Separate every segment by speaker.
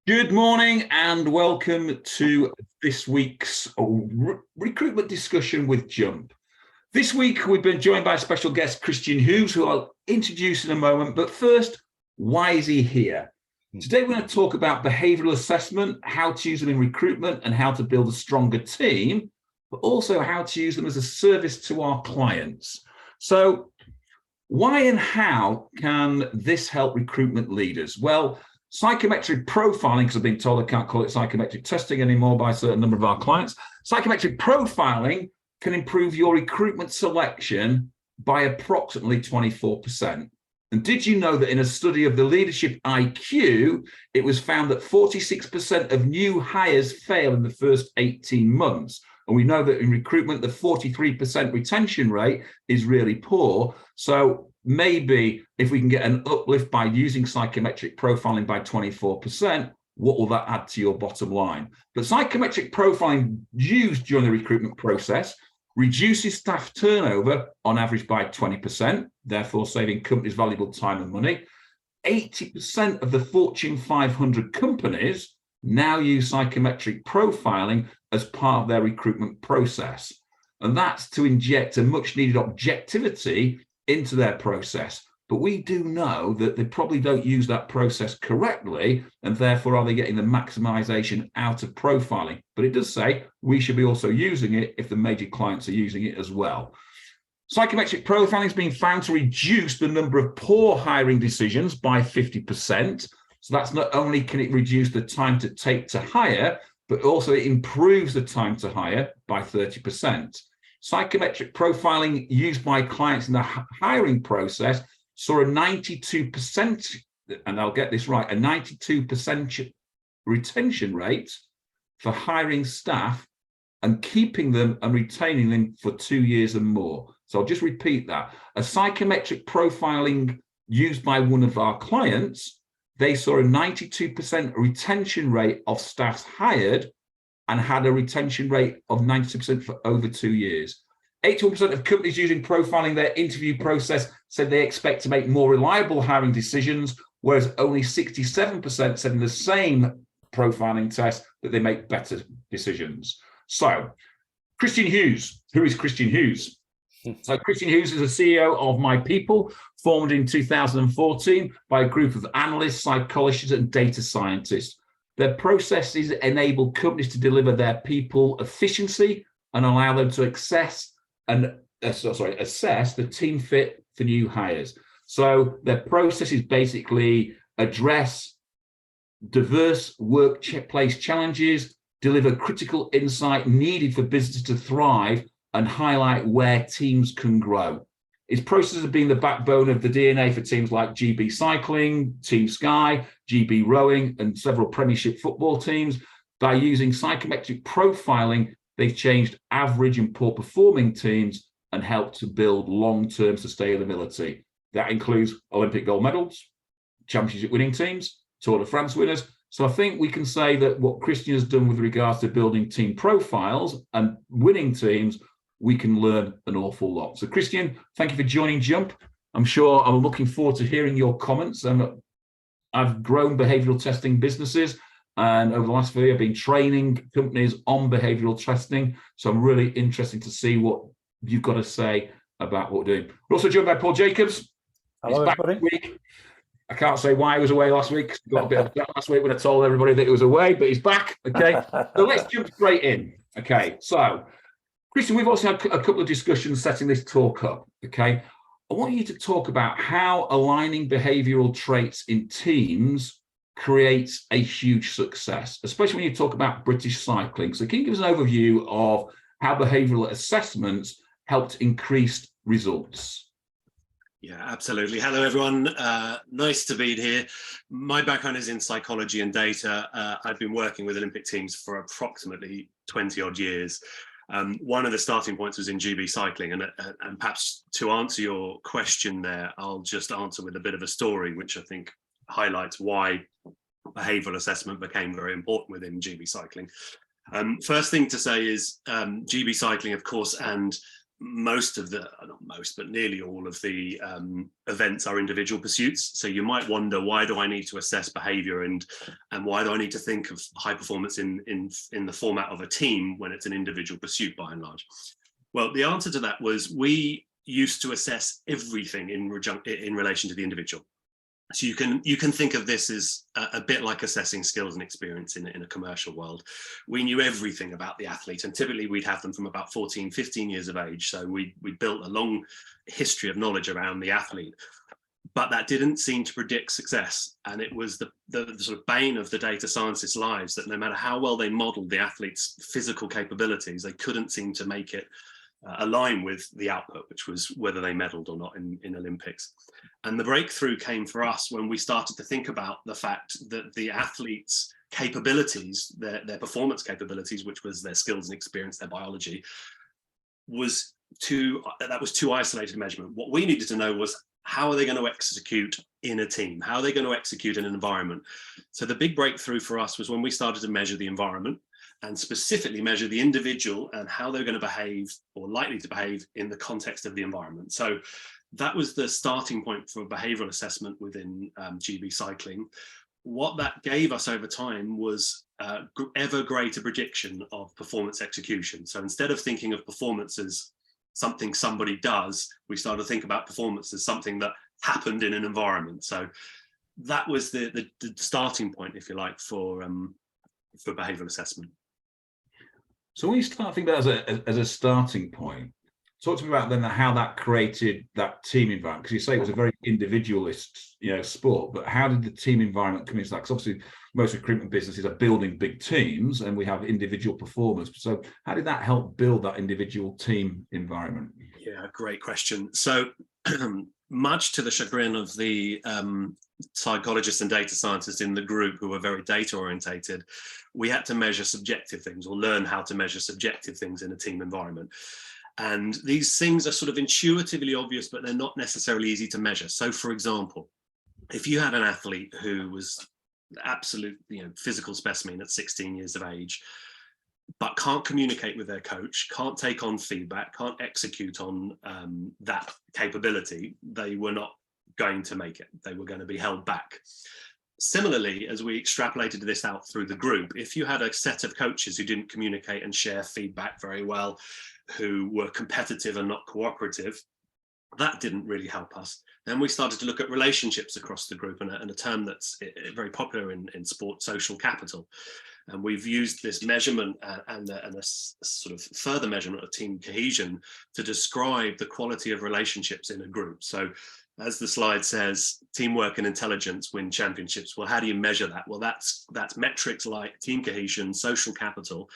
Speaker 1: Good morning and welcome to this week's recruitment discussion with Jump. This week we've been joined by special guest Christian Hughes, who I'll introduce in a moment. But first, why is he here? Today we're going to talk about behavioural assessment, how to use them in recruitment and how to build a stronger team, but also how to use them as a service to our clients. So why and how can this help recruitment leaders? Well, psychometric profiling, because I've been told I can't call it psychometric testing anymore by a certain number of our clients. Psychometric profiling can improve your recruitment selection by approximately 24%. And did you know that in a study of the leadership IQ, it was found that 46% of new hires fail in the first 18 months? And we know that in recruitment, the 43% retention rate is really poor. So maybe if we can get an uplift by using psychometric profiling by 24%, what will that add to your bottom line? But psychometric profiling used during the recruitment process reduces staff turnover on average by 20%, therefore saving companies valuable time and money. 80% of the Fortune 500 companies now use psychometric profiling as part of their recruitment process. And that's to inject a much needed objectivity into their process. But we do know that they probably don't use that process correctly, and therefore are they getting the maximization out of profiling. But it does say we should be also using it if the major clients are using it as well. Psychometric profiling has been found to reduce the number of poor hiring decisions by 50%. So that's not only can it reduce the time to take to hire, but also it improves the time to hire by 30%. Psychometric profiling used by clients in the hiring process saw a 92%, and I'll get this right, a 92% retention rate for hiring staff and keeping them and retaining them for 2 years and more. So I'll just repeat that. A psychometric profiling used by one of our clients, they saw a 92% retention rate of staff hired and had a retention rate of 92% for over 2 years. 81% of companies using profiling their interview process said they expect to make more reliable hiring decisions, whereas only 67% said in the same profiling test that they make better decisions. So, Christian Hughes. Who is Christian Hughes? So Christian Hughes is the CEO of My People, formed in 2014 by a group of analysts, psychologists, and data scientists. Their processes enable companies to deliver their people efficiency and allow them to assess the team fit for new hires. So their processes basically address diverse workplace challenges, deliver critical insight needed for businesses to thrive, and highlight where teams can grow. Its processes have been the backbone of the D&i for teams like GB Cycling, Team Sky, GB Rowing, and several Premiership football teams. By using psychometric profiling, they've changed average and poor performing teams and helped to build long-term sustainability. That includes Olympic gold medals, championship winning teams, Tour de France winners. So I think we can say that what Christian has done with regards to building team profiles and winning teams, we can learn an awful lot. So Christian, thank you for joining Jump. I'm sure I'm looking forward to hearing your comments. I've grown behavioural testing businesses, and over the last few years, I've been training companies on behavioural testing. So I'm really interested to see what you've got to say about what we're doing. We're also joined by Paul Jacobs.
Speaker 2: Hello,
Speaker 1: He's back
Speaker 2: everybody.
Speaker 1: this week. I can't say why he was away last week. Got a bit upset last week when I told everybody that he was away, but he's back. Okay, so let's jump straight in. Okay, so Christian, we've also had a couple of discussions setting this talk up. Okay, I want you to talk about how aligning behavioural traits in teams creates a huge success, especially when you talk about British cycling. So can you give us an overview of how behavioural assessments helped increase results?
Speaker 3: Yeah, absolutely. Hello, everyone. Nice to be here. My background is in psychology and data. I've been working with Olympic teams for approximately 20 odd years. One of the starting points was in GB Cycling, and perhaps to answer your question there, I'll just answer with a bit of a story, which I think highlights why behavioural assessment became very important within GB Cycling. First thing to say is GB Cycling, of course, and most of the, not most, but nearly all of the events are individual pursuits. So you might wonder, why do I need to assess behaviour, and why do I need to think of high performance in the format of a team when it's an individual pursuit by and large? Well, the answer to that was, we used to assess everything in relation to the individual. So you can think of this as a bit like assessing skills and experience in a commercial world. We knew everything about the athlete, and typically we'd have them from about 14, 15 years of age. So we built a long history of knowledge around the athlete, but that didn't seem to predict success. And it was the sort of bane of the data scientists' lives, that no matter how well they modeled the athlete's physical capabilities, they couldn't seem to make it align with the output, which was whether they medaled or not in Olympics. And the breakthrough came for us when we started to think about the fact that the athletes' capabilities, their performance capabilities, which was their skills and experience, their biology, was too isolated a measurement. What we needed to know was, how are they going to execute in a team? How are they going to execute in an environment? So the big breakthrough for us was when we started to measure the environment, and specifically measure the individual and how they're going to behave, or likely to behave, in the context of the environment. So that was the starting point for behavioural assessment within GB cycling. What that gave us over time was ever greater prediction of performance execution. So instead of thinking of performance as something somebody does, we started to think about performance as something that happened in an environment. So that was the starting point, if you like, for behavioural assessment.
Speaker 1: So when you start thinking about it as a starting point, talk to me about then how that created that team environment, because you say it was a very individualist, sport, but how did the team environment come into that? Because obviously most recruitment businesses are building big teams, and we have individual performers. So how did that help build that individual team environment?
Speaker 3: Yeah, great question. So much to the chagrin of the psychologists and data scientists in the group, who were very data orientated, we had to measure subjective things, or learn how to measure subjective things in a team environment. And these things are sort of intuitively obvious, but they're not necessarily easy to measure. So for example, if you had an athlete who was absolute physical specimen at 16 years of age, but can't communicate with their coach, can't take on feedback, can't execute on that capability, they were not going to make it. They were going to be held back. Similarly, as we extrapolated this out through the group, if you had a set of coaches who didn't communicate and share feedback very well, who were competitive and not cooperative, that didn't really help us. Then we started to look at relationships across the group, and a term that's very popular in sport, social capital. And we've used this measurement and a sort of further measurement of team cohesion to describe the quality of relationships in a group. So as the slide says, teamwork and intelligence win championships. Well, how do you measure that? Well, that's metrics like team cohesion, social capital.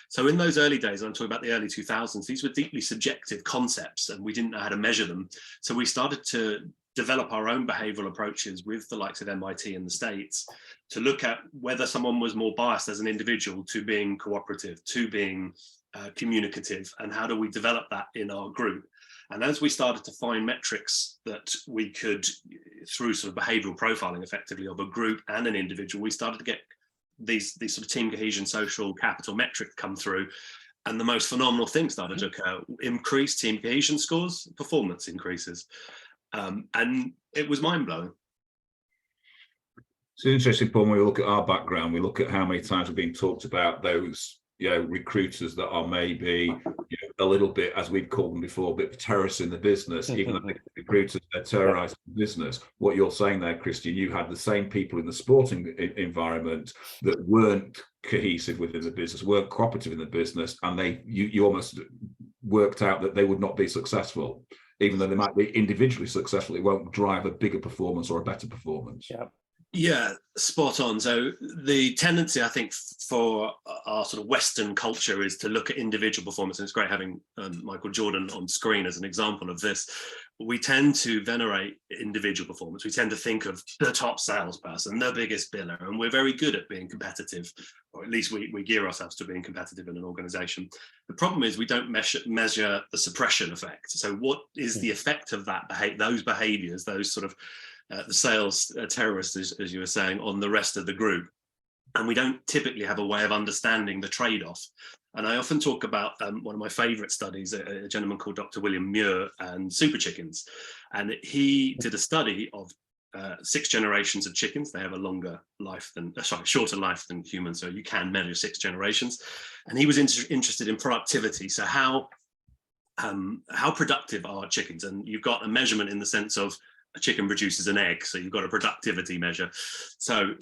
Speaker 3: So in those early days, I'm talking about the early 2000s, these were deeply subjective concepts, and we didn't know how to measure them. So we started to develop our own behavioural approaches with the likes of MIT in the States to look at whether someone was more biased as an individual to being cooperative, to being communicative, and how do we develop that in our group. And as we started to find metrics that we could, through sort of behavioural profiling effectively of a group and an individual, we started to get these sort of team cohesion, social capital metrics come through. And the most phenomenal thing started to occur: increased team cohesion scores, performance increases. And it was mind-blowing.
Speaker 1: It's interesting, Paul, when we look at our background, we look at how many times we've been talked about those recruiters that are maybe a little bit, as we've called them before, a bit terrorists in the business, even though they're recruiters, they're terrorizing the business. What you're saying there, Christian, you had the same people in the sporting environment that weren't cohesive within the business, weren't cooperative in the business, and you almost worked out that they would not be successful. Even though they might be individually successful, it won't drive a bigger performance or a better performance.
Speaker 3: Yeah, spot on. So the tendency, I think, for our sort of Western culture is to look at individual performance. And it's great having Michael Jordan on screen as an example of this. We tend to venerate individual performance. We tend to think of the top salesperson, the biggest biller, and we're very good at being competitive, or at least we gear ourselves to being competitive in an organization. The problem is we don't measure the suppression effect. So what is the effect of that those behaviors, those sort of the sales terrorists, as you were saying, on the rest of the group? And we don't typically have a way of understanding the trade-off. And I often talk about one of my favourite studies, a gentleman called Dr. William Muir and super chickens. And he did a study of 6 generations of chickens. They have a longer life than, shorter life than humans. So you can measure 6 generations. And he was interested in productivity. So how productive are chickens? And you've got a measurement in the sense of a chicken produces an egg. So you've got a productivity measure. So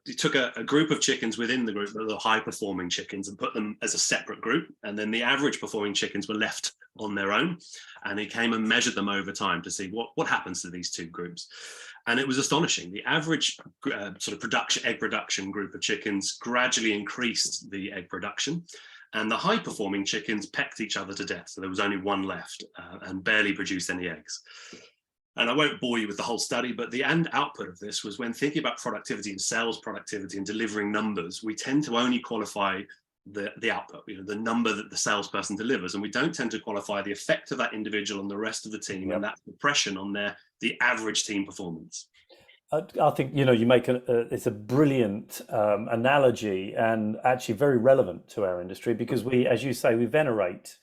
Speaker 3: he took a group of chickens within the group, the high performing chickens, and put them as a separate group. And then the average performing chickens were left on their own. And he came and measured them over time to see what happens to these 2 groups. And it was astonishing. The average sort of egg production group of chickens gradually increased the egg production. And the high performing chickens pecked each other to death. So there was only one left and barely produced any eggs. And I won't bore you with the whole study, but the end output of this was when thinking about productivity and sales productivity and delivering numbers, we tend to only qualify the output, the number that the salesperson delivers. And we don't tend to qualify the effect of that individual on the rest of the team and that impression on the average team performance.
Speaker 2: I think, you make it's a brilliant analogy and actually very relevant to our industry, because we, as you say, we venerate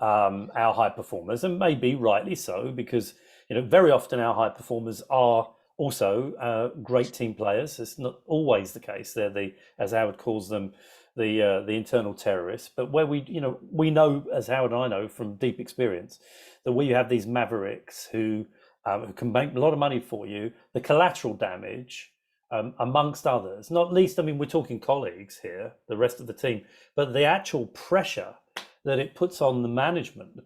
Speaker 2: our high performers, and maybe rightly so, because very often our high performers are also great team players. It's not always the case. They're as Howard calls them, the internal terrorists. But where we know, as Howard and I know from deep experience, that where you have these mavericks who can make a lot of money for you, the collateral damage, amongst others, not least, we're talking colleagues here, the rest of the team, but the actual pressure that it puts on the management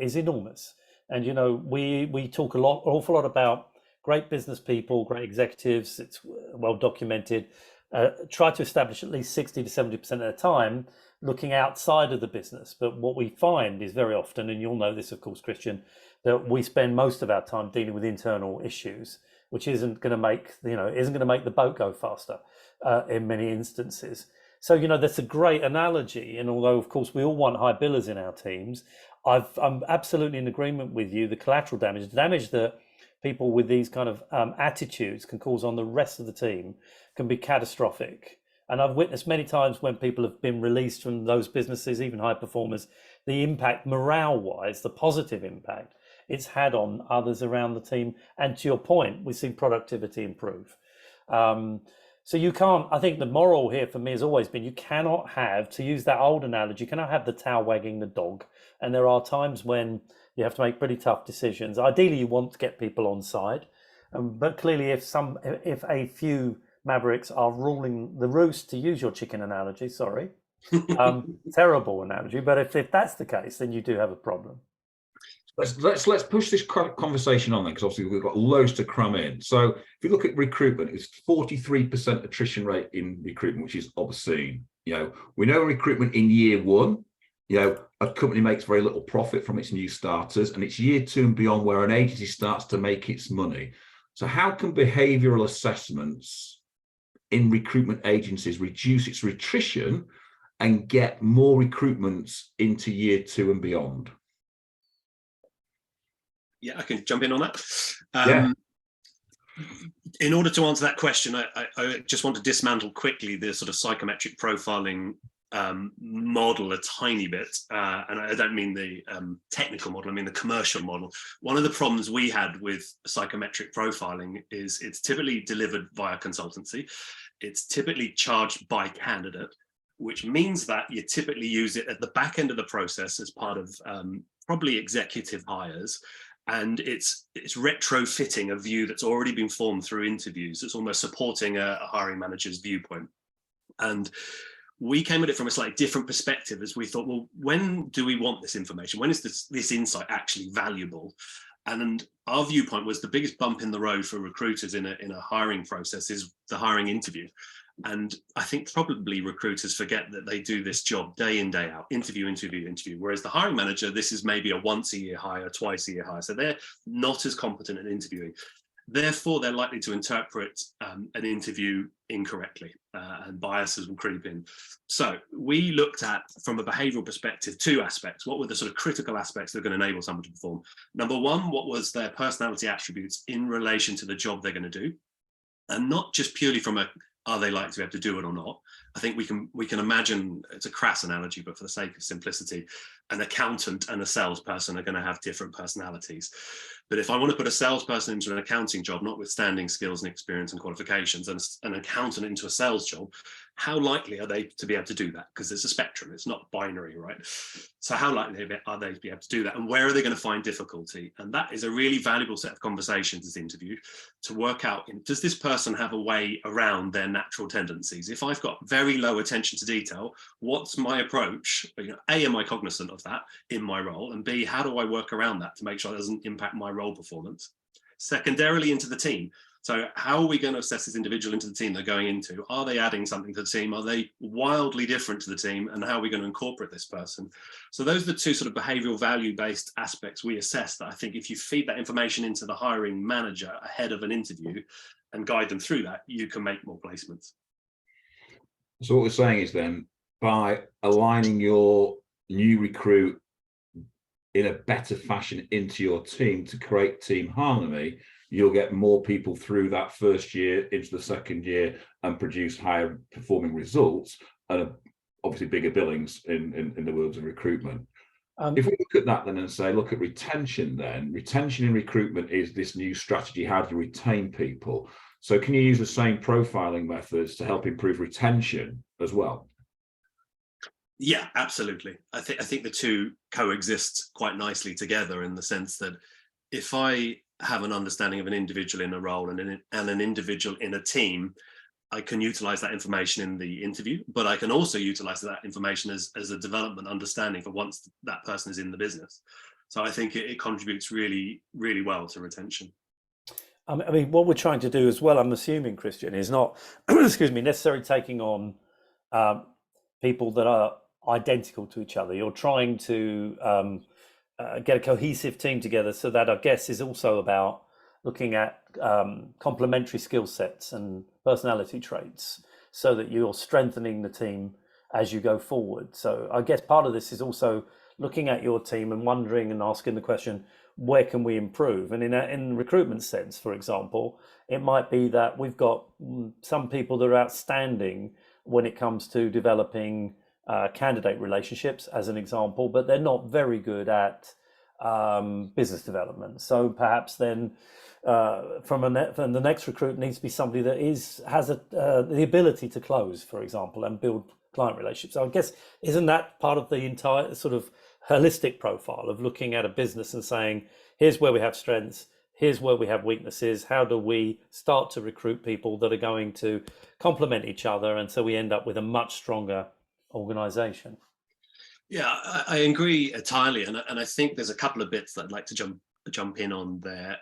Speaker 2: is enormous. And we talk an awful lot about great business people, great executives. It's well documented. Try to establish at least 60 to 70% of the time looking outside of the business. But what we find is very often, and you'll know this, of course, Christian, that we spend most of our time dealing with internal issues, which isn't going to make the boat go faster in many instances. So that's a great analogy. And although, of course, we all want high billers in our teams, I'm absolutely in agreement with you. The collateral damage, the damage that people with these kind of attitudes can cause on the rest of the team can be catastrophic. And I've witnessed many times when people have been released from those businesses, even high performers, the impact morale-wise, the positive impact it's had on others around the team. And to your point, we've seen productivity improve. So you can't, I think the moral here for me has always been, you cannot have, to use that old analogy, you cannot have the tail wagging the dog. And there are times when you have to make pretty tough decisions. Ideally, you want to get people on side. But clearly, if a few mavericks are ruling the roost, to use your chicken analogy, sorry, terrible analogy. But if that's the case, then you do have a problem.
Speaker 1: Let's push this conversation on then, because obviously we've got loads to cram in. So if you look at recruitment, it's 43% attrition rate in recruitment, which is obscene. We know recruitment in year 1, a company makes very little profit from its new starters, and it's year 2 and beyond where an agency starts to make its money. So how can behavioural assessments in recruitment agencies reduce its attrition and get more recruitments into year 2 and beyond?
Speaker 3: Yeah, I can jump in on that. In order to answer that question, I just want to dismantle quickly the sort of psychometric profiling model a tiny bit. And I don't mean the technical model, I mean the commercial model. One of the problems we had with psychometric profiling is it's typically delivered via consultancy. It's typically charged by candidate, which means that you typically use it at the back end of the process as part of probably executive hires. And it's retrofitting a view that's already been formed through interviews. It's almost supporting a hiring manager's viewpoint. And we came at it from a slightly different perspective, as we thought, well, when do we want this information? When is this insight actually valuable? And our viewpoint was the biggest bump in the road for recruiters in a hiring process is the hiring interview. And I think probably recruiters forget that they do this job day in, day out, interview. Whereas the hiring manager, this is maybe a once a year hire, twice a year hire. So they're not as competent at interviewing. Therefore, they're likely to interpret an interview incorrectly and biases will creep in. So we looked at, from a behavioural perspective, 2 aspects. What were the sort of critical aspects that are going to enable someone to perform? Number 1, what was their personality attributes in relation to the job they're going to do? And not just purely from a are they likely to be able to do it or not? I think we can imagine, it's a crass analogy, but for the sake of simplicity, an accountant and a salesperson are going to have different personalities. But if I want to put a salesperson into an accounting job, notwithstanding skills and experience and qualifications, and an accountant into a sales job, how likely are they to be able to do that? Because there's a spectrum, it's not binary, right? So how likely are they to be able to do that? And where are they going to find difficulty? And that is a really valuable set of conversations, this interview, to work out, does this person have a way around their natural tendencies? If I've got very low attention to detail, what's my approach? A, am I cognizant of that in my role? And B, how do I work around that to make sure it doesn't impact my role performance? Secondarily, into the team. So how are we going to assess this individual into the team they're going into? Are they adding something to the team? Are they wildly different to the team? And how are we going to incorporate this person? So those are the two sort of behavioural value-based aspects we assess that I think if you feed that information into the hiring manager ahead of an interview and guide them through that, you can make more placements.
Speaker 1: So what we're saying is then, by aligning your new recruit in a better fashion into your team to create team harmony, you'll get more people through that first year into the second year and produce higher performing results and obviously bigger billings in the world of recruitment. If we look at that then and say, look at retention then, retention in recruitment is this new strategy, how to retain people. So can you use the same profiling methods to help improve retention as well?
Speaker 3: Yeah, absolutely. I think the two coexist quite nicely together, in the sense that if I have an understanding of an individual in a role and an individual in a team, I can utilize that information in the interview, but I can also utilize that information as a development understanding for once that person is in the business. So I think it contributes really, really well to retention.
Speaker 2: I mean, what we're trying to do as well, I'm assuming, Christian, is not, excuse me, necessarily taking on people that are identical to each other. You're trying to get a cohesive team together, so that, I guess, is also about looking at complementary skill sets and personality traits, so that you're strengthening the team as you go forward. So I guess part of this is also looking at your team and wondering and asking the question, where can we improve? And in recruitment sense, for example, it might be that we've got some people that are outstanding when it comes to developing candidate relationships, as an example, but they're not very good at business development. So perhaps then from the next recruit needs to be somebody that has the ability to close, for example, and build client relationships. So I guess, isn't that part of the entire sort of holistic profile of looking at a business and saying, here's where we have strengths, here's where we have weaknesses, how do we start to recruit people that are going to complement each other, and so we end up with a much stronger organization?
Speaker 3: Yeah, I agree entirely, and I think there's a couple of bits that I'd like to jump in on there.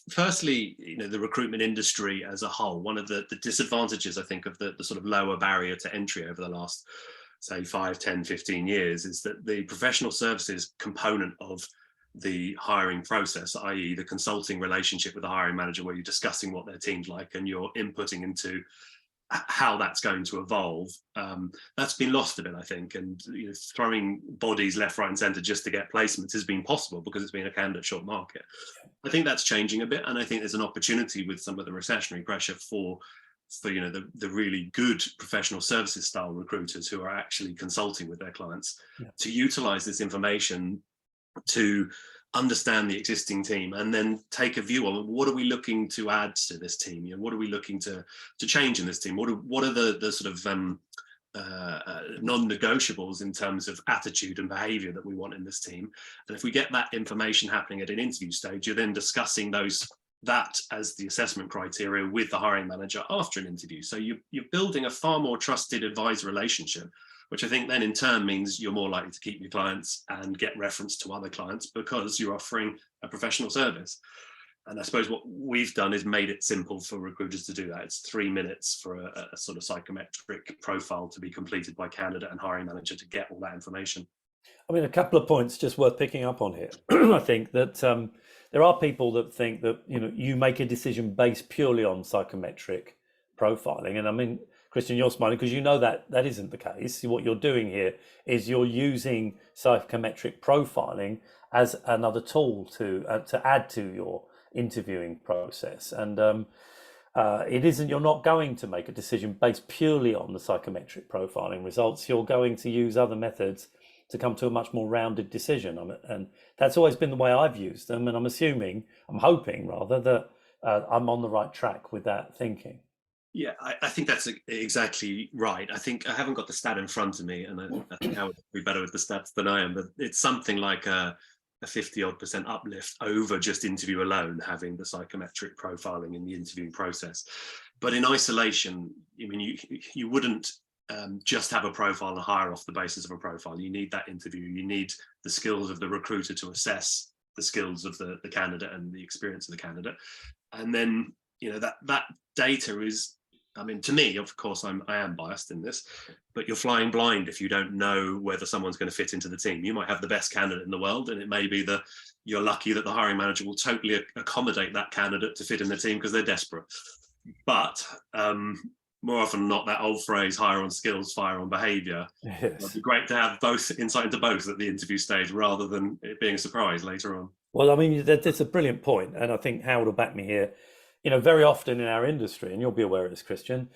Speaker 3: Firstly, the recruitment industry as a whole, one of the disadvantages, I think, of the sort of lower barrier to entry over the last, say, 5, 10, 15 years, is that the professional services component of the hiring process, i.e. the consulting relationship with the hiring manager, where you're discussing what their team's like and you're inputting into how that's going to evolve, that's been lost a bit, I think. And throwing bodies left, right and centre just to get placements has been possible because it's been a candidate short market. I think that's changing a bit, and I think there's an opportunity with some of the recessionary pressure for the really good professional services style recruiters who are actually consulting with their clients to utilize this information to understand the existing team and then take a view on what are we looking to add to this team. What are we looking to change in this team? What are the sort of non-negotiables in terms of attitude and behavior that we want in this team? And if we get that information happening at an interview stage, you're then discussing that as the assessment criteria with the hiring manager after an interview. So you're building a far more trusted advisor relationship, which I think then in turn means you're more likely to keep your clients and get reference to other clients because you're offering a professional service. And I suppose what we've done is made it simple for recruiters to do that. It's 3 minutes for a sort of psychometric profile to be completed by candidate and hiring manager to get all that information.
Speaker 2: I mean, a couple of points just worth picking up on here. I think that there are people that think that you make a decision based purely on psychometric profiling, and I mean, Christian, you're smiling because that isn't the case. What you're doing here is you're using psychometric profiling as another tool to add to your interviewing process. And it isn't, you're not going to make a decision based purely on the psychometric profiling results. You're going to use other methods to come to a much more rounded decision. And that's always been the way I've used them. And I'm hoping rather, that I'm on the right track with that thinking.
Speaker 3: Yeah, I think that's exactly right. I think I haven't got the stat in front of me, and I think I would be better with the stats than I am, but it's something like a 50-odd% uplift over just interview alone, having the psychometric profiling in the interviewing process. But in isolation, I mean, you wouldn't just have a profile and hire off the basis of a profile. You need that interview. You need the skills of the recruiter to assess the skills of the candidate and the experience of the candidate. And then, that data is, I mean, to me, of course, I am biased in this, but you're flying blind if you don't know whether someone's going to fit into the team. You might have the best candidate in the world, and it may be that you're lucky that the hiring manager will totally accommodate that candidate to fit in the team because they're desperate. But more often than not, that old phrase, hire on skills, fire on behaviour.
Speaker 2: Yes.
Speaker 3: It'd be great to have both insight into both at the interview stage rather than it being a surprise later on.
Speaker 2: Well, I mean, that's a brilliant point, and I think Howard will back me here. Very often in our industry, and you'll be aware of this, Christian,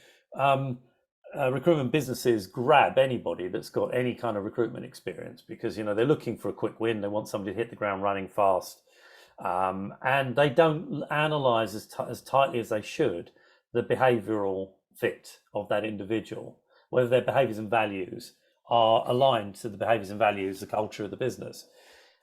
Speaker 2: recruitment businesses grab anybody that's got any kind of recruitment experience because, they're looking for a quick win. They want somebody to hit the ground running fast. And they don't analyze as tightly as they should the behavioural fit of that individual, whether their behaviours and values are aligned to the behaviours and values, the culture of the business.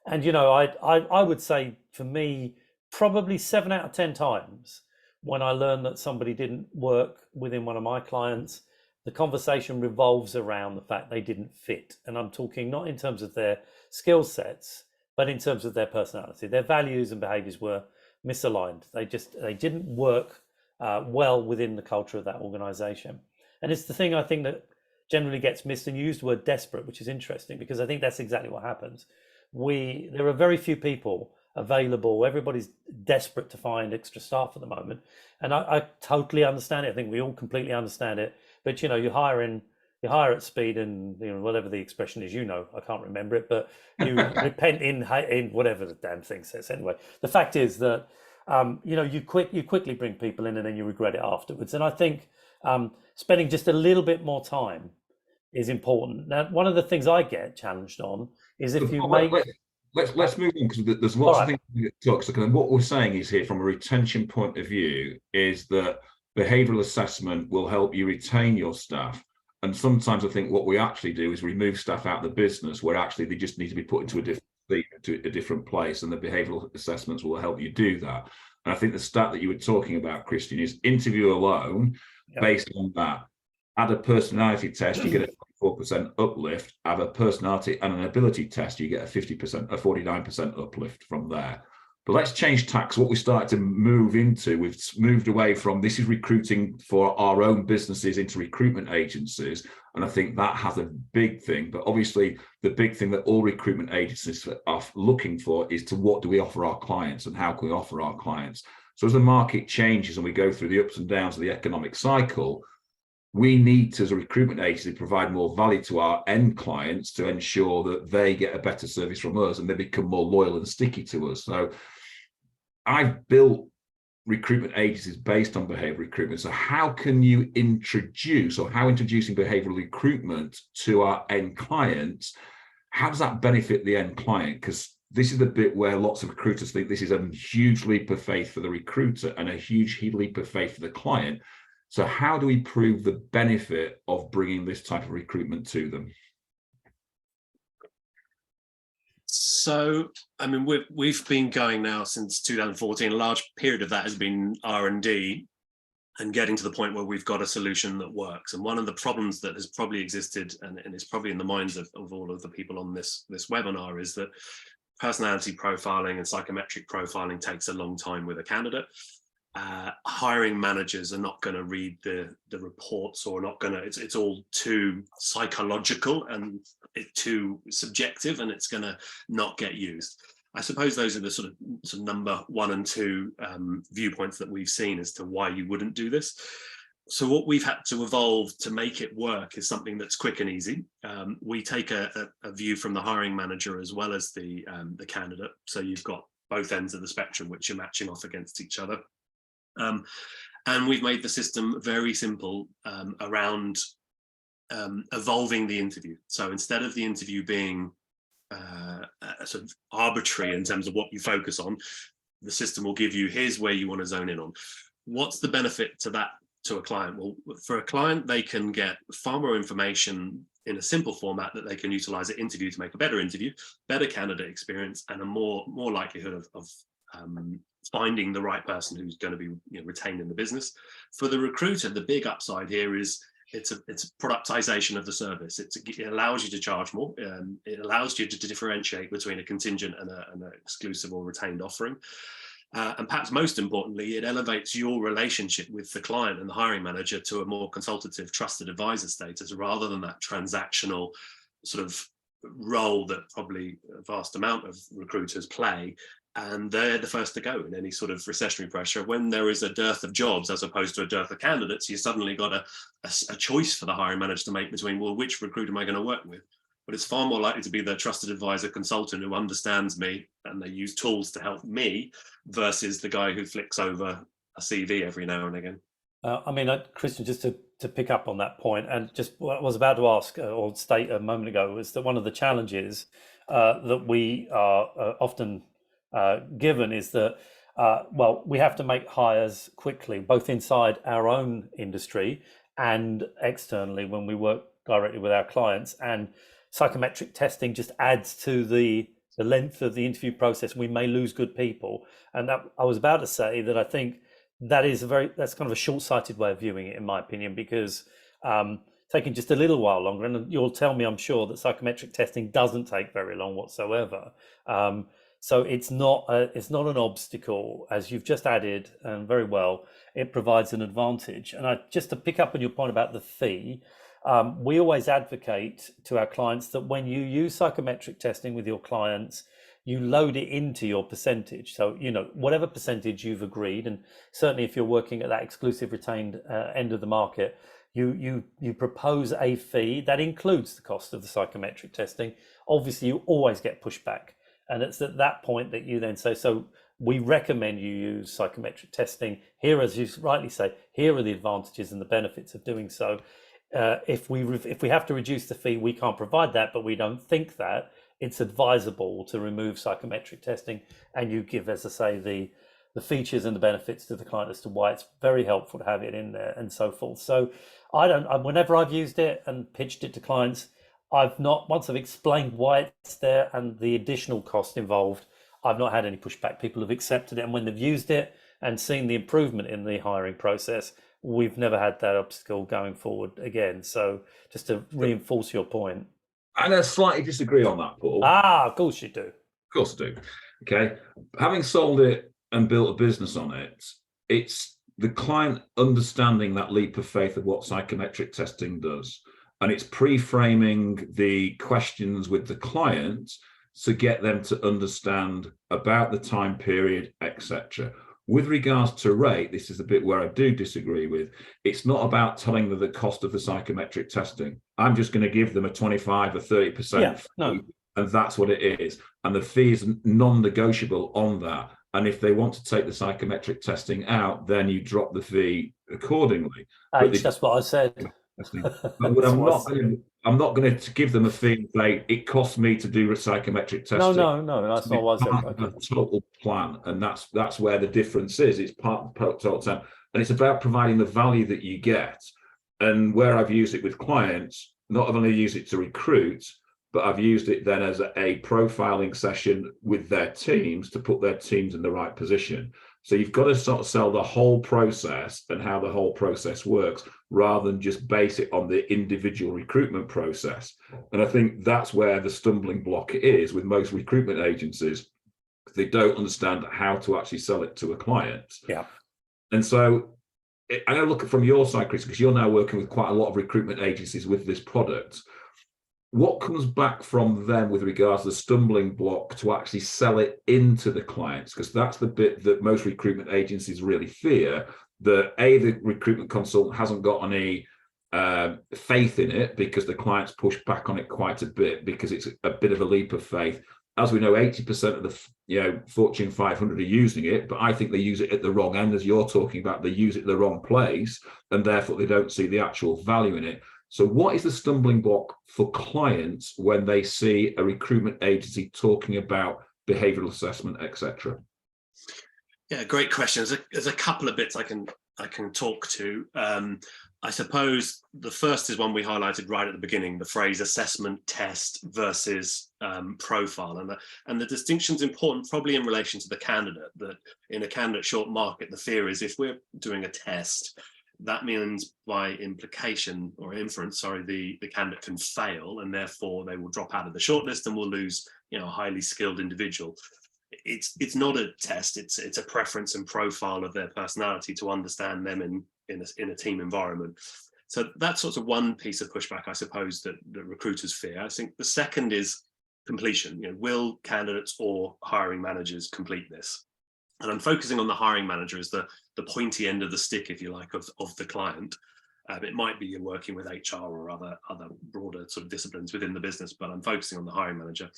Speaker 2: And, I would say for me, probably 7 out of 10 times, when I learned that somebody didn't work within one of my clients, the conversation revolves around the fact they didn't fit. And I'm talking not in terms of their skill sets, but in terms of their personality. Their values and behaviors were misaligned. They didn't work well within the culture of that organization. And it's the thing I think that generally gets missed, and you used the word desperate, which is interesting because I think that's exactly what happens. There are very few people available. Everybody's desperate to find extra staff at the moment, and I totally understand it. I think we all completely understand it. But you hire at speed, and whatever the expression is, I can't remember it, but you repent in whatever the damn thing says. Anyway, the fact is that you quickly bring people in, and then you regret it afterwards. And I think spending just a little bit more time is important. Now, one of the things I get challenged on is if you make.
Speaker 1: Let's move on because there's lots of things to talk. So what we're saying is here from a retention point of view is that behavioural assessment will help you retain your staff. And sometimes I think what we actually do is remove staff out of the business where actually they just need to be put into a different place, and the behavioural assessments will help you do that. And I think the stat that you were talking about, Christian, is interview alone. Based on that. Add a personality test, you get a 4% uplift. Add a personality and an ability test, you get a 49% uplift from there. But let's change tack. What we started to move into, we've moved away from this is recruiting for our own businesses into recruitment agencies. And I think that has a big thing. But obviously, the big thing that all recruitment agencies are looking for is to what do we offer our clients and how can we offer our clients. So as the market changes and we go through the ups and downs of the economic cycle, we need to, as a recruitment agency, provide more value to our end clients to ensure that they get a better service from us and they become more loyal and sticky to us. So I've built recruitment agencies based on behavioral recruitment. So how can you introduce, or how introducing behavioral recruitment to our end clients, how does that benefit the end client? Because this is the bit where lots of recruiters think this is a huge leap of faith for the recruiter and a huge leap of faith for the client. So how do we prove the benefit of bringing this type of recruitment to them?
Speaker 3: So, I mean, we've been going now since 2014. A large period of that has been R&D and getting to the point where we've got a solution that works. And one of the problems that has probably existed, and is probably in the minds of all of the people on this webinar, is that personality profiling and psychometric profiling takes a long time with a candidate. Hiring managers are not going to read the reports, or not going to, it's all too psychological and too subjective, and it's going to not get used. I suppose those are the sort of number 1 and 2 viewpoints that we've seen as to why you wouldn't do this. So what we've had to evolve to make it work is something that's quick and easy. We take a view from the hiring manager as well as the candidate. So you've got both ends of the spectrum which you're matching off against each other. And we've made the system very simple around evolving the interview. So instead of the interview being sort of arbitrary in terms of what you focus on, the system will give you, here's where you want to zone in on. What's the benefit to that to a client? Well, for a client, they can get far more information in a simple format that they can utilize at interview to make a better interview, better candidate experience, and a more likelihood of finding the right person who's going to be retained in the business. For the recruiter, the big upside here is it's a productization of the service. It allows you to charge more. It allows you to differentiate between a contingent and an exclusive or retained offering. And perhaps most importantly, it elevates your relationship with the client and the hiring manager to a more consultative, trusted advisor status, rather than that transactional sort of role that probably a vast amount of recruiters play. And they're the first to go in any sort of recessionary pressure. When there is a dearth of jobs as opposed to a dearth of candidates, you suddenly got a choice for the hiring manager to make between, well, which recruiter am I going to work with? But it's far more likely to be the trusted advisor consultant who understands me and they use tools to help me versus the guy who flicks over a CV every now and again.
Speaker 2: Christian, just to pick up on that point, and just what I was about to ask or state a moment ago was that one of the challenges that we are often given is that, we have to make hires quickly, both inside our own industry and externally when we work directly with our clients. And psychometric testing just adds to the length of the interview process. We may lose good people. And that, I was about to say that I think that's kind of a short-sighted way of viewing it, in my opinion, because taking just a little while longer, and you'll tell me, I'm sure, that psychometric testing doesn't take very long whatsoever. So it's not an obstacle, as you've just added, and very well, it provides an advantage. And just to pick up on your point about the fee, we always advocate to our clients that when you use psychometric testing with your clients, you load it into your percentage. So, whatever percentage you've agreed, and certainly if you're working at that exclusive retained end of the market, you propose a fee that includes the cost of the psychometric testing. Obviously, you always get pushback. And it's at that point that you then say, so we recommend you use psychometric testing. Here, as you rightly say, here are the advantages and the benefits of doing so. If we have to reduce the fee, we can't provide that, but we don't think that it's advisable to remove psychometric testing, and you give, as I say, the features and the benefits to the client as to why it's very helpful to have it in there and so forth. So whenever I've used it and pitched it to clients, once I've explained why it's there and the additional cost involved, I've not had any pushback. People have accepted it, and when they've used it and seen the improvement in the hiring process, we've never had that obstacle going forward again. So just to reinforce your point.
Speaker 1: And I slightly disagree on that, Paul.
Speaker 2: Of course you do.
Speaker 1: Of course I do. Okay. Having sold it and built a business on it, it's the client understanding that leap of faith of what psychometric testing does. And it's pre-framing the questions with the client to get them to understand about the time period, etc. With regards to rate, this is the bit where I do disagree with. It's not about telling them the cost of the psychometric testing. I'm just going to give them a 25 or 30% fee, and that's what it is. And the fee is non-negotiable on that. And if they want to take the psychometric testing out, then you drop the fee accordingly.
Speaker 2: That's what I said.
Speaker 1: But I'm not going to give them a fee and say it costs me to do psychometric testing.
Speaker 2: No, that's not what I said.
Speaker 1: Part of the total plan, and that's where the difference is. It's part of the total plan, and it's about providing the value that you get. And where I've used it with clients, not only use it to recruit, but I've used it then as a profiling session with their teams to put their teams in the right position. So you've got to sort of sell the whole process and how the whole process works, rather than just base it on the individual recruitment process. And I think that's where the stumbling block is with most recruitment agencies. They don't understand how to actually sell it to a client.
Speaker 2: Yeah.
Speaker 1: And so I'm going to look at from your side, Chris, because you're now working with quite a lot of recruitment agencies with this product. What comes back from them with regards to the stumbling block to actually sell it into the clients? Because that's the bit that most recruitment agencies really fear, that the recruitment consultant hasn't got any faith in it because the clients push back on it quite a bit because it's a bit of a leap of faith. As we know, 80% of Fortune 500 are using it, but I think they use it at the wrong end, as you're talking about. They use it in the wrong place, and therefore they don't see the actual value in it. So what is the stumbling block for clients when they see a recruitment agency talking about behavioural assessment, etc.?
Speaker 3: Yeah, great question. There's a couple of bits I can talk to. I suppose the first is one we highlighted right at the beginning, the phrase assessment test versus profile. And the distinction's important probably in relation to the candidate, that in a candidate short market, the fear is if we're doing a test, that means by implication or inference, the candidate can fail, and therefore they will drop out of the shortlist and we'll lose, a highly skilled individual. It's not a test, it's a preference and profile of their personality to understand them in a team environment. So that's sort of one piece of pushback, I suppose, that recruiters fear. I think the second is completion. Will candidates or hiring managers complete this? And I'm focusing on the hiring manager as the pointy end of the stick, if you like, of the client. It might be you're working with HR or other broader sort of disciplines within the business, but I'm focusing on the hiring manager.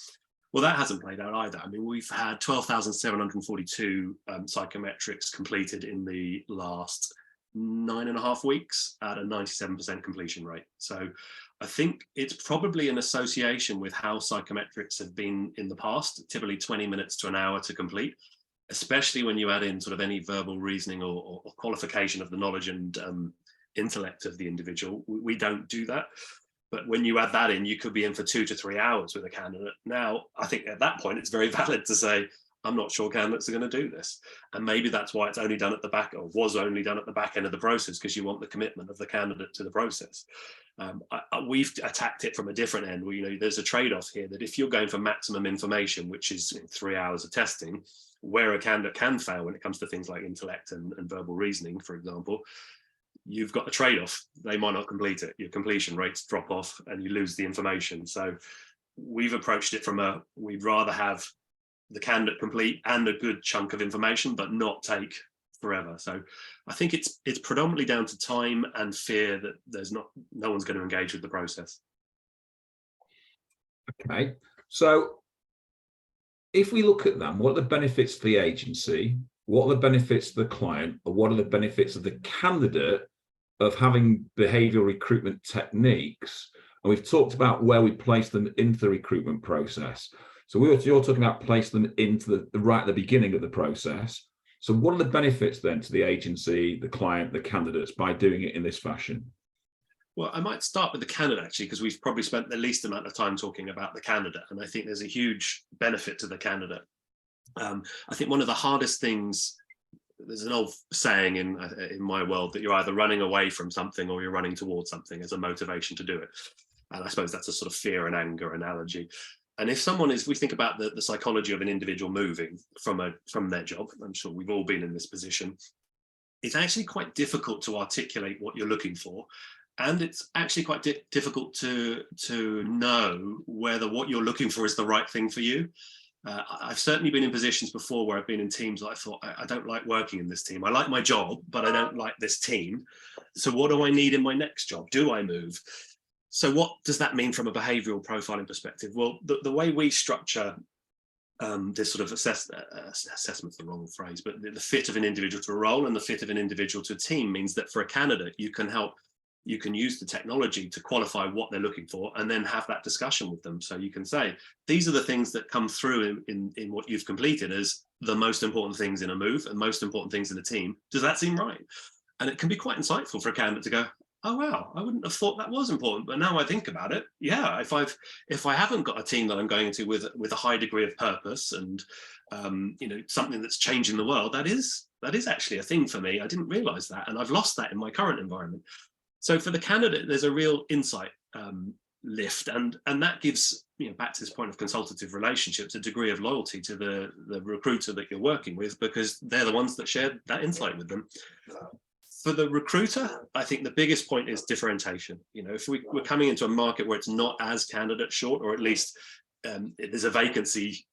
Speaker 3: Well, that hasn't played out either. I mean, we've had 12,742 psychometrics completed in the last 9.5 weeks at a 97% completion rate. So I think it's probably an association with how psychometrics have been in the past, typically 20 minutes to an hour to complete, especially when you add in sort of any verbal reasoning or qualification of the knowledge and intellect of the individual. We don't do that. But when you add that in, you could be in for 2 to 3 hours with a candidate. Now, I think at that point, it's very valid to say, I'm not sure candidates are going to do this. And maybe that's why it's only done at the back, or was only done at the back end of the process, because you want the commitment of the candidate to the process. We've attacked it from a different end where, there's a trade-off here that if you're going for maximum information, which is 3 hours of testing, where a candidate can fail when it comes to things like intellect and verbal reasoning, for example, you've got a trade-off. They might not complete it. Your completion rates drop off and you lose the information. So we've approached it from we'd rather have the candidate complete and a good chunk of information, but not take forever. So I think it's predominantly down to time and fear that no one's going to engage with the process.
Speaker 1: Okay. So if we look at them, what are the benefits to the agency? What are the benefits to the client? Or what are the benefits of the candidate of having behavioural recruitment techniques? And we've talked about where we place them into the recruitment process. So you're talking about placing them into right at the beginning of the process. So what are the benefits then to the agency, the client, the candidates by doing it in this fashion?
Speaker 3: Well, I might start with the candidate, actually, because we've probably spent the least amount of time talking about the candidate. And I think there's a huge benefit to the candidate. I think one of the hardest things, there's an old saying in my world that you're either running away from something or you're running towards something as a motivation to do it. And I suppose that's a sort of fear and anger analogy. And if we think about the psychology of an individual moving from their job, I'm sure we've all been in this position, it's actually quite difficult to articulate what you're looking for. And it's actually quite difficult to know whether what you're looking for is the right thing for you. I've certainly been in positions before where I've been in teams that I thought, I don't like working in this team. I like my job, but I don't like this team. So what do I need in my next job? Do I move? So what does that mean from a behavioural profiling perspective? Well, the way we structure this sort of assessment's the wrong phrase, but the fit of an individual to a role and the fit of an individual to a team means that for a candidate, you can use the technology to qualify what they're looking for and then have that discussion with them. So you can say, these are the things that come through in what you've completed as the most important things in a move and most important things in a team. Does that seem right? And it can be quite insightful for a candidate to go, oh, wow, I wouldn't have thought that was important. But now I think about it, yeah, if I haven't got a team that I'm going into with a high degree of purpose and something that's changing the world, that is actually a thing for me. I didn't realize that. And I've lost that in my current environment. So for the candidate, there's a real insight lift, and that gives, back to this point of consultative relationships, a degree of loyalty to the recruiter that you're working with, because they're the ones that share that insight with them. For the recruiter, I think the biggest point is differentiation. If we're coming into a market where it's not as candidate short, or at least there's a vacancy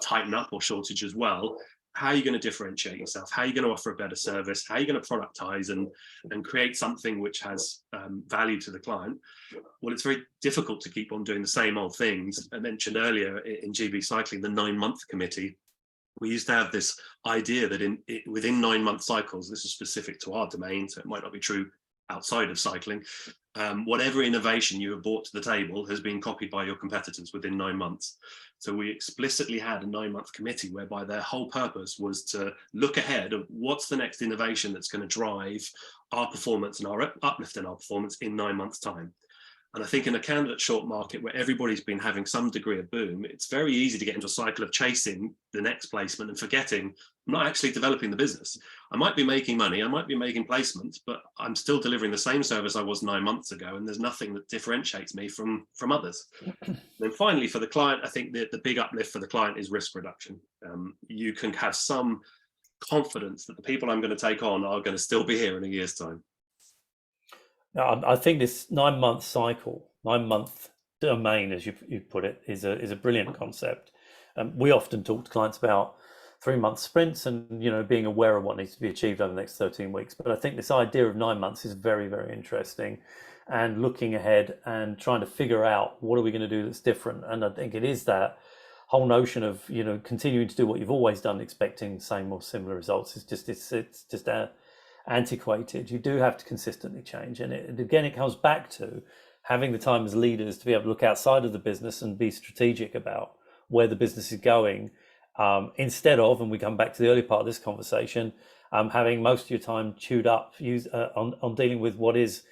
Speaker 3: tighten up or shortage as well, how are you going to differentiate yourself? How are you going to offer a better service? How are you going to productize and create something which has value to the client? Well, it's very difficult to keep on doing the same old things. I mentioned earlier in GB Cycling, the 9-month committee. We used to have this idea that within 9-month cycles, this is specific to our domain, so it might not be true outside of cycling, whatever innovation you have brought to the table has been copied by your competitors within 9 months. So we explicitly had a 9-month committee whereby their whole purpose was to look ahead of what's the next innovation that's going to drive our performance and our uplift in our performance in 9 months' time. And I think in a candidate short market where everybody's been having some degree of boom, it's very easy to get into a cycle of chasing the next placement and forgetting I'm not actually developing the business. I might be making money, I might be making placements, but I'm still delivering the same service I was 9 months ago, and there's nothing that differentiates me from others. Then finally, for the client, I think the big uplift for the client is risk reduction. You can have some confidence that the people I'm going to take on are going to still be here in a year's time.
Speaker 2: I think this 9-month cycle, 9-month domain, as you put it, is a brilliant concept. We often talk to clients about 3-month sprints and being aware of what needs to be achieved over the next 13 weeks. But I think this idea of 9 months is very, very interesting, and looking ahead and trying to figure out what are we going to do that's different. And I think it is that whole notion of continuing to do what you've always done, expecting the same or similar results. It's just antiquated. You do have to consistently change, and it comes back to having the time as leaders to be able to look outside of the business and be strategic about where the business is going, instead of, and we come back to the early part of this conversation, having most of your time chewed up on dealing with what is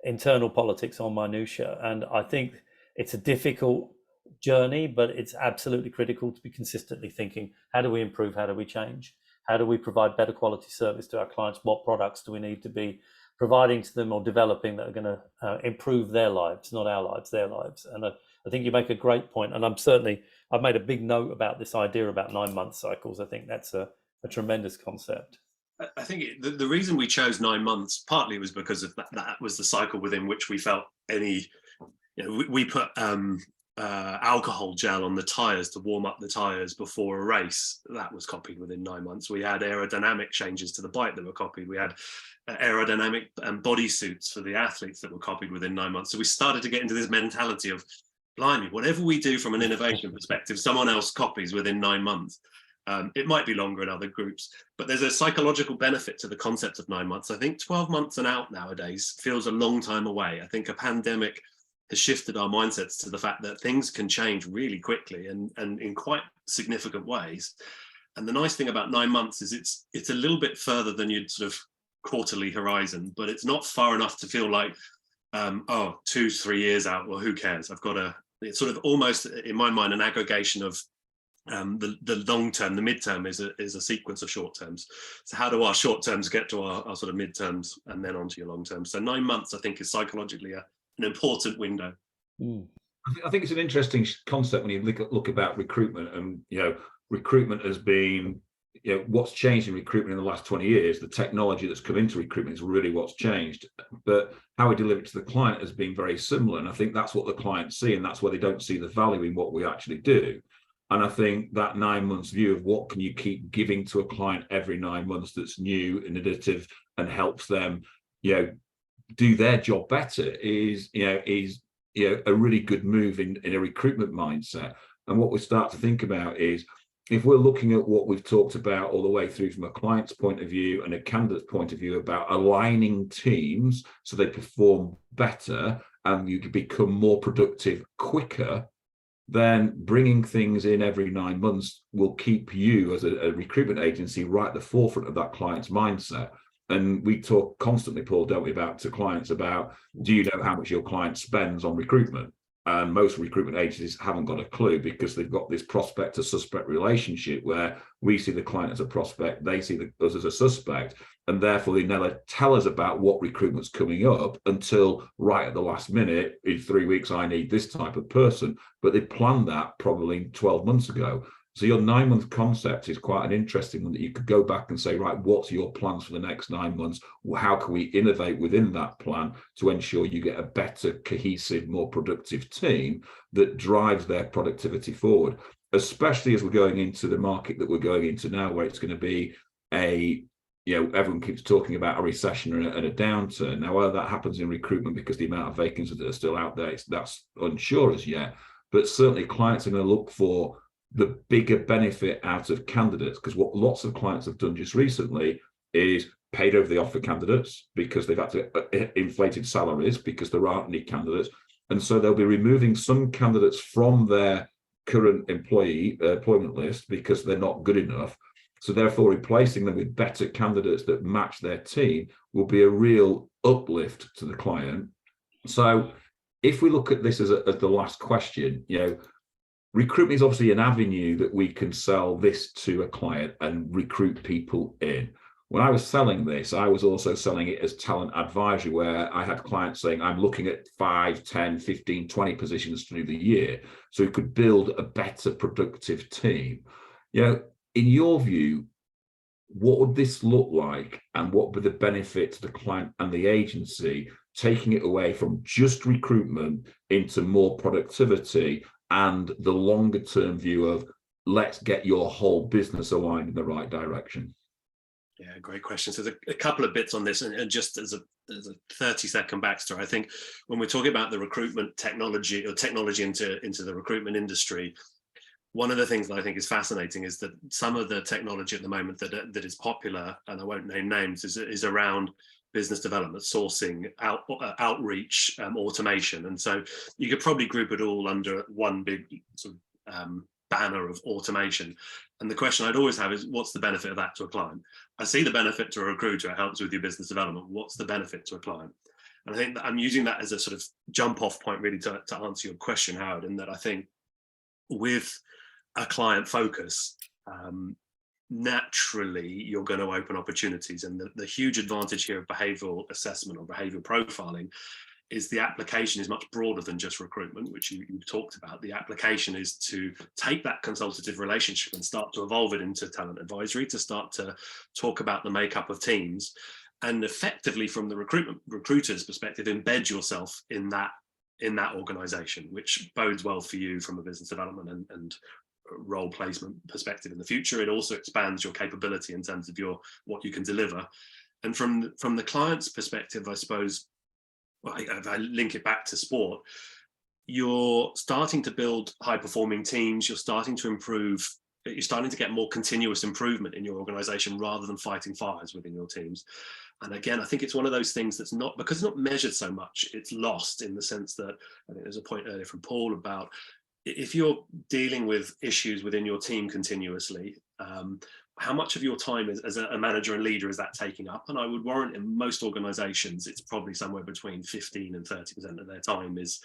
Speaker 2: internal politics on minutiae. And I think it's a difficult journey, but it's absolutely critical to be consistently thinking, how do we improve, how do we change? How do we provide better quality service to our clients? What products do we need to be providing to them or developing that are going to improve their lives, not our lives, their lives? And I think you make a great point. And I've made a big note about this idea about 9-month cycles. I think that's a tremendous concept.
Speaker 3: I think the reason we chose 9 months partly was because of that was the cycle within which we felt we put alcohol gel on the tires to warm up the tires before a race. That was copied within 9 months. We had aerodynamic changes to the bike that were copied. We had aerodynamic bodysuits for the athletes that were copied within 9 months. So we started to get into this mentality of, blimey, whatever we do from an innovation perspective, someone else copies within 9 months. It might be longer in other groups, but there's a psychological benefit to the concept of 9 months. I think 12 months and out nowadays feels a long time away. I think a pandemic has shifted our mindsets to the fact that things can change really quickly and in quite significant ways. And the nice thing about 9 months is it's a little bit further than your sort of quarterly horizon, but it's not far enough to feel like, 2-3 years out, well, who cares? It's sort of almost, in my mind, an aggregation of the long term. The midterm is a sequence of short terms. So how do our short terms get to our sort of midterms and then onto your long term? So 9 months, I think, is psychologically an important window.
Speaker 1: I think it's an interesting concept when you look about recruitment, and recruitment has been, what's changed in recruitment in the last 20 years. The technology that's come into recruitment is really what's changed, but how we deliver it to the client has been very similar. And I think that's what the clients see, and that's where they don't see the value in what we actually do. And I think that 9 months view of what can you keep giving to a client every 9 months that's new, innovative, and helps them, do their job better is a really good move in a recruitment mindset. And what we start to think about is, if we're looking at what we've talked about all the way through from a client's point of view and a candidate's point of view about aligning teams so they perform better and you can become more productive quicker, then bringing things in every 9 months will keep you as a recruitment agency right at the forefront of that client's mindset. And we talk constantly, Paul, don't we, to clients about, do you know how much your client spends on recruitment? And most recruitment agencies haven't got a clue, because they've got this prospect to suspect relationship where we see the client as a prospect, they see us as a suspect, and therefore they never tell us about what recruitment's coming up until right at the last minute. In 3 weeks, I need this type of person, but they planned that probably 12 months ago. So your 9 month concept is quite an interesting one, that you could go back and say, right, what's your plans for the next 9 months? How can we innovate within that plan to ensure you get a better, cohesive, more productive team that drives their productivity forward? especially as we're going into the market that we're going into now, where it's going to be everyone keeps talking about a recession and a downturn. Now, whether that happens in recruitment because the amount of vacancies that are still out there, that's unsure as yet. But certainly clients are going to look for the bigger benefit out of candidates, because what lots of clients have done just recently is paid over the offer candidates because they've had to inflated salaries because there aren't any candidates. And so they'll be removing some candidates from their current employment list because they're not good enough. So therefore replacing them with better candidates that match their team will be a real uplift to the client. So if we look at this as the last question, recruitment is obviously an avenue that we can sell this to a client and recruit people in. When I was selling this, I was also selling it as talent advisory, where I had clients saying, I'm looking at 5, 10, 15, 20 positions through the year, so we could build a better productive team. In your view, what would this look like, and what would be the benefit to the client and the agency, taking it away from just recruitment into more productivity and the longer term view of let's get your whole business aligned in the right direction?
Speaker 3: Yeah, great question. So there's a couple of bits on this, and just as a 30-second backstory, I think when we're talking about the recruitment technology or technology into the recruitment industry, one of the things that I think is fascinating is that some of the technology at the moment that is popular, and I won't name names, is around business development, sourcing, outreach, automation. And so you could probably group it all under one big sort of banner of automation. And the question I'd always have is, what's the benefit of that to a client? I see the benefit to a recruiter, it helps with your business development. What's the benefit to a client? And I think that I'm using that as a sort of jump off point really to answer your question, Howard, in that I think with a client focus, naturally you're going to open opportunities. And the huge advantage here of behavioural assessment or behavioural profiling is the application is much broader than just recruitment, which you talked about. The application is to take that consultative relationship and start to evolve it into talent advisory, to start to talk about the makeup of teams, and effectively from the recruiter's perspective, embed yourself in that organization, which bodes well for you from a business development and role placement perspective in the future. It also expands your capability in terms of what you can deliver. And from the client's perspective, I suppose, if I link it back to sport, you're starting to build high-performing teams, you're starting to get more continuous improvement in your organization rather than fighting fires within your teams. And again, I think it's one of those things that's not, because it's not measured so much, it's lost in the sense that, I think there's a point earlier from Paul about if you're dealing with issues within your team continuously, how much of your time as a manager and leader is that taking up? And I would warrant in most organizations, it's probably somewhere between 15 and 30% of their time is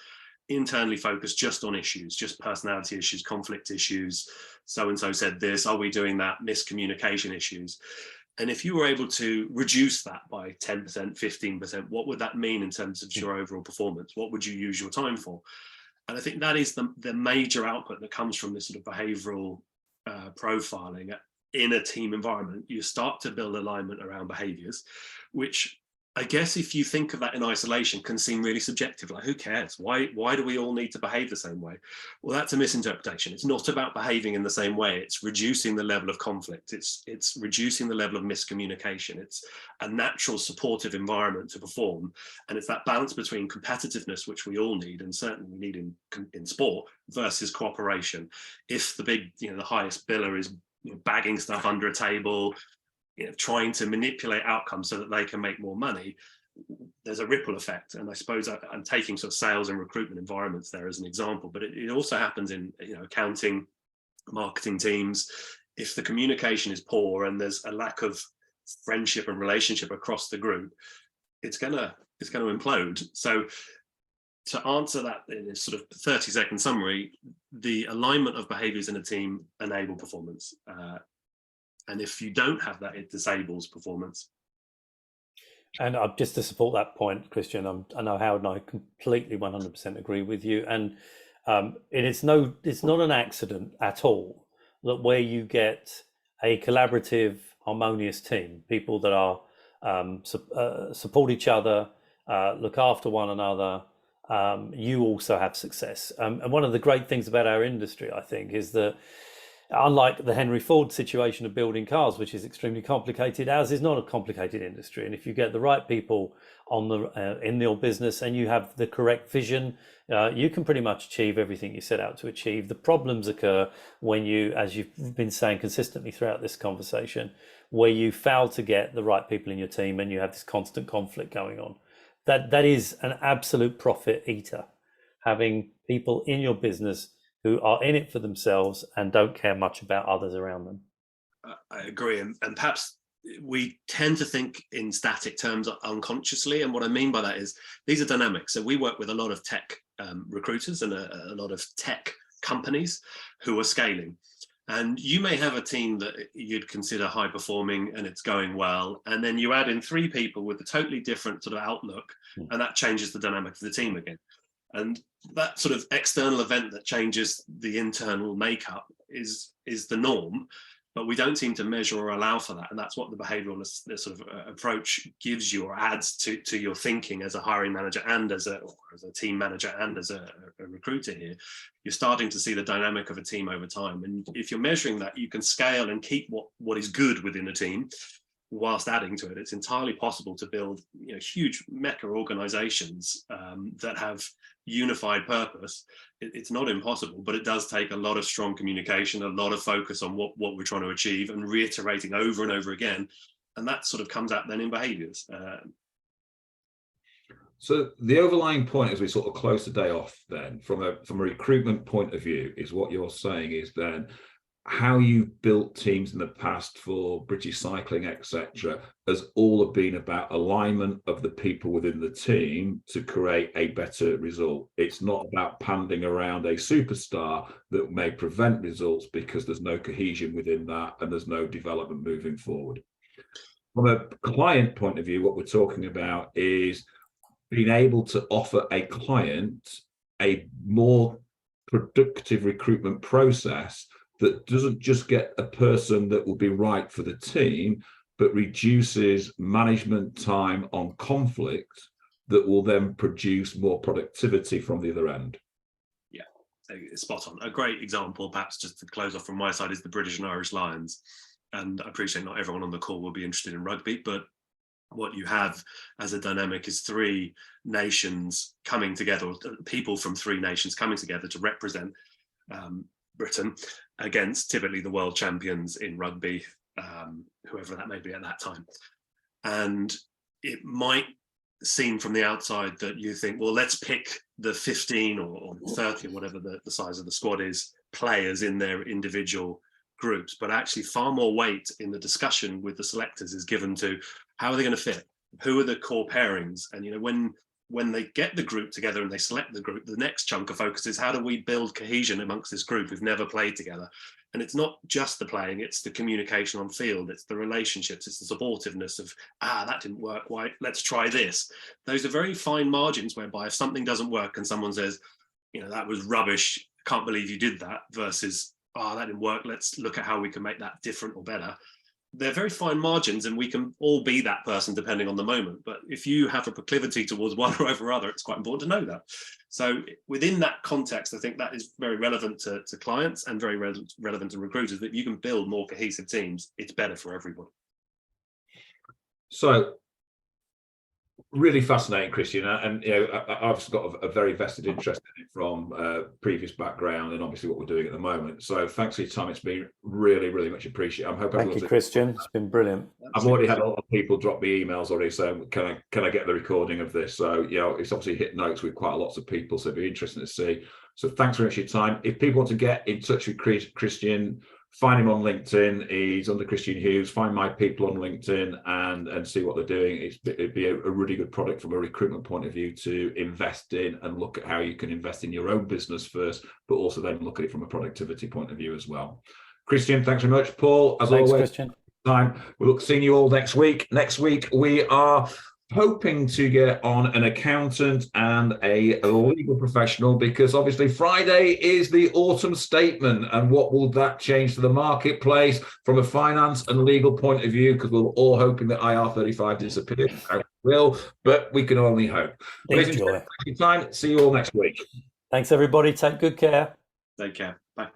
Speaker 3: internally focused just on issues, just personality issues, conflict issues. So-and-so said this, are we doing that? Miscommunication issues. And if you were able to reduce that by 10%, 15%, what would that mean in terms of your overall performance? What would you use your time for? And I think that is the major output that comes from this sort of behavioral profiling. In a team environment, you start to build alignment around behaviors, which I guess if you think of that in isolation can seem really subjective, like who cares? Why do we all need to behave the same way? Well, that's a misinterpretation. It's not about behaving in the same way. It's reducing the level of conflict. It's reducing the level of miscommunication. It's a natural supportive environment to perform. And it's that balance between competitiveness, which we all need, and certainly we need in sport, versus cooperation. If the highest biller is bagging stuff under a table, trying to manipulate outcomes so that they can make more money, there's a ripple effect. And I suppose I'm taking sort of sales and recruitment environments there as an example, but it also happens in accounting, marketing teams. If the communication is poor and there's a lack of friendship and relationship across the group, it's gonna implode. So to answer that in a sort of 30-second summary, the alignment of behaviors in a team enable performance. And if you don't have that, it disables performance.
Speaker 2: And just to support that point, Christian, I know Howard and I completely 100% agree with you. And it's not an accident at all that where you get a collaborative, harmonious team, people that are support each other, look after one another, you also have success. And one of the great things about our industry, I think, is that unlike the Henry Ford situation of building cars, which is extremely complicated, ours is not a complicated industry. And if you get the right people on the in your business and you have the correct vision, you can pretty much achieve everything you set out to achieve. The problems occur when you, as you've been saying consistently throughout this conversation, where you fail to get the right people in your team and you have this constant conflict going on. That is an absolute profit eater, having people in your business who are in it for themselves and don't care much about others around them.
Speaker 3: I agree. And perhaps we tend to think in static terms unconsciously. And what I mean by that is these are dynamics. So we work with a lot of tech recruiters and a lot of tech companies who are scaling. And you may have a team that you'd consider high performing and it's going well. And then you add in 3 people with a totally different sort of outlook, and that changes the dynamic of the team again. And that sort of external event that changes the internal makeup is the norm, but we don't seem to measure or allow for that. And that's what the behavioural sort of approach gives you or adds to your thinking as a hiring manager and as a team manager and as a recruiter here. You're starting to see the dynamic of a team over time. And if you're measuring that, you can scale and keep what is good within a team whilst adding to it. It's entirely possible to build huge mega organizations that have unified purpose. It's not impossible, but it does take a lot of strong communication, a lot of focus on what we're trying to achieve and reiterating over and over again. And that sort of comes out then in behaviours.
Speaker 1: So the overlying point as we sort of close the day off then, from a recruitment point of view, is what you're saying is then how you've built teams in the past for British Cycling, etc., has all been about alignment of the people within the team to create a better result. It's not about panding around a superstar that may prevent results because there's no cohesion within that and there's no development moving forward. From a client point of view, what we're talking about is being able to offer a client a more productive recruitment process that doesn't just get a person that will be right for the team, but reduces management time on conflict that will then produce more productivity from the other end.
Speaker 3: Yeah, spot on. A great example, perhaps just to close off from my side, is the British and Irish Lions. And I appreciate not everyone on the call will be interested in rugby, but what you have as a dynamic is 3 nations coming together, or people from 3 nations coming together to represent Britain against typically the world champions in rugby, whoever that may be at that time. And it might seem from the outside that you think, well, let's pick the 15 or 30 or whatever the size of the squad is, players in their individual groups, but actually far more weight in the discussion with the selectors is given to how are they going to fit, who are the core pairings. And when they get the group together and they select the group, the next chunk of focus is how do we build cohesion amongst this group who've never played together. And it's not just the playing, it's the communication on field, it's the relationships, it's the supportiveness of, that didn't work, why, let's try this. Those are very fine margins whereby if something doesn't work and someone says, that was rubbish, can't believe you did that, versus, that didn't work, let's look at how we can make that different or better. They're very fine margins, and we can all be that person depending on the moment. But if you have a proclivity towards one or over other, it's quite important to know that. So within that context, I think that is very relevant to clients and very relevant to recruiters, that you can build more cohesive teams. It's better for everybody.
Speaker 1: So really fascinating, Christian, and I've got a very vested interest in it from previous background and obviously what we're doing at the moment. So thanks for your time. It's been really, really much appreciated. I'm hoping.
Speaker 2: Thank you, Christian. It's been brilliant.
Speaker 1: I've already had a lot of people drop me emails already saying, can I get the recording of this? So it's obviously hit notes with quite lots of people, so it'd be interesting to see. So thanks very much for your time. If people want to get in touch with Christian, find him on LinkedIn. He's under Christian Hughes. Find my people on LinkedIn and see what they're doing. It'd be a really good product from a recruitment point of view to invest in and look at how you can invest in your own business first, but also then look at it from a productivity point of view as well. Christian, thanks very much. Paul, as always,
Speaker 2: Christian.
Speaker 1: We look seeing you all next week. Next week we are hoping to get on an accountant and a legal professional, because obviously Friday is the autumn statement, and what will that change to the marketplace from a finance and legal point of view, because we're all hoping that IR35 disappears. will, but we can only hope. Ladies and
Speaker 2: Enjoy.
Speaker 1: gentlemen, thank you for your time. See you all next week.
Speaker 2: Thanks, everybody. Take good care.
Speaker 3: Take care. Bye.